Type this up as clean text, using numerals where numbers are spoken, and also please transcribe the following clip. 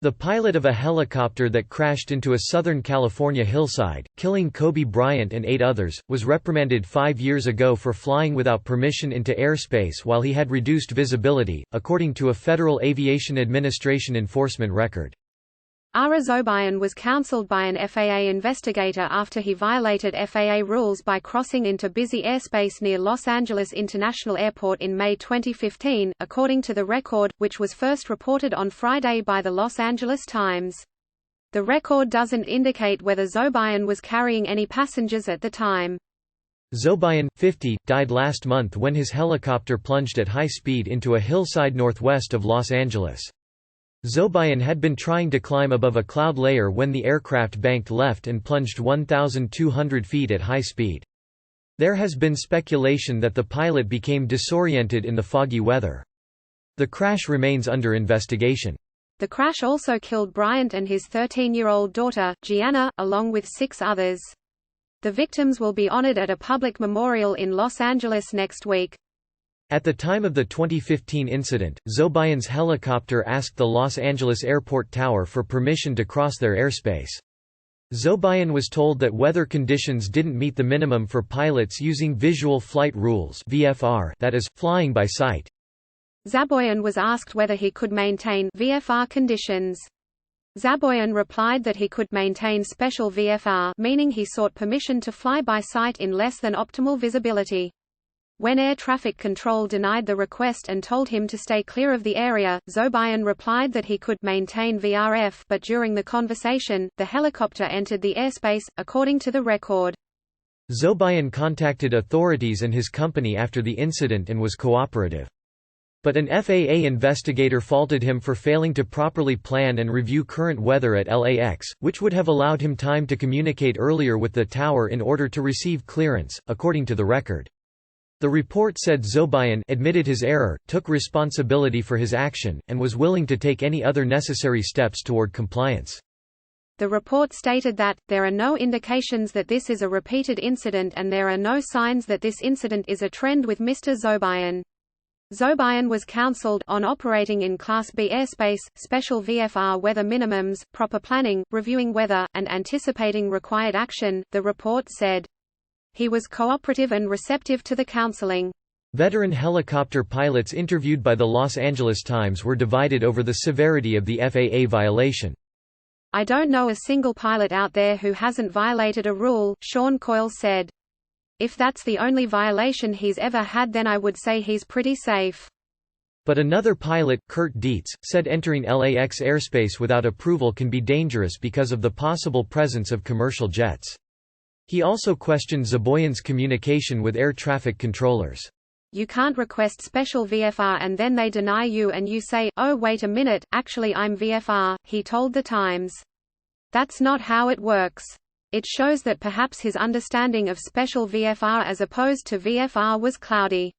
The pilot of a helicopter that crashed into a Southern California hillside, killing Kobe Bryant and 8 others, was reprimanded 5 years ago for flying without permission into airspace while he had reduced visibility, according to a Federal Aviation Administration enforcement record. Ara Zobayan was counseled by an FAA investigator after he violated FAA rules by crossing into busy airspace near Los Angeles International Airport in May 2015, according to the record, which was first reported on Friday by the Los Angeles Times. The record doesn't indicate whether Zobayan was carrying any passengers at the time. Zobayan, 50, died last month when his helicopter plunged at high speed into a hillside northwest of Los Angeles. Zobayan had been trying to climb above a cloud layer when the aircraft banked left and plunged 1,200 feet at high speed. There has been speculation that the pilot became disoriented in the foggy weather. The crash remains under investigation. The crash also killed Bryant and his 13-year-old daughter, Gianna, along with 6 others. The victims will be honored at a public memorial in Los Angeles next week. At the time of the 2015 incident, Zobayan's helicopter asked the Los Angeles Airport Tower for permission to cross their airspace. Zobayan was told that weather conditions didn't meet the minimum for pilots using Visual Flight Rules (VFR), that is, flying by sight. Zobayan was asked whether he could maintain VFR conditions. Zobayan replied that he could maintain special VFR, meaning he sought permission to fly by sight in less than optimal visibility. When air traffic control denied the request and told him to stay clear of the area, Zobayan replied that he could maintain VRF, but during the conversation, the helicopter entered the airspace, according to the record. Zobayan contacted authorities and his company after the incident and was cooperative. But an FAA investigator faulted him for failing to properly plan and review current weather at LAX, which would have allowed him time to communicate earlier with the tower in order to receive clearance, according to the record. The report said Zobayan admitted his error, took responsibility for his action, and was willing to take any other necessary steps toward compliance. The report stated that, there are no indications that this is a repeated incident and there are no signs that this incident is a trend with Mr. Zobayan. Zobayan was counseled on operating in Class B airspace, special VFR weather minimums, proper planning, reviewing weather, and anticipating required action, the report said. He was cooperative and receptive to the counseling. Veteran helicopter pilots interviewed by the Los Angeles Times were divided over the severity of the FAA violation. "I don't know a single pilot out there who hasn't violated a rule," Sean Coyle said. "If that's the only violation he's ever had, then I would say he's pretty safe." But another pilot, Kurt Dietz, said entering LAX airspace without approval can be dangerous because of the possible presence of commercial jets. He also questioned Zobayan's communication with air traffic controllers. "You can't request special VFR and then they deny you and you say, 'Oh wait a minute, actually I'm VFR,'" he told The Times. "That's not how it works. It shows that perhaps his understanding of special VFR as opposed to VFR was cloudy."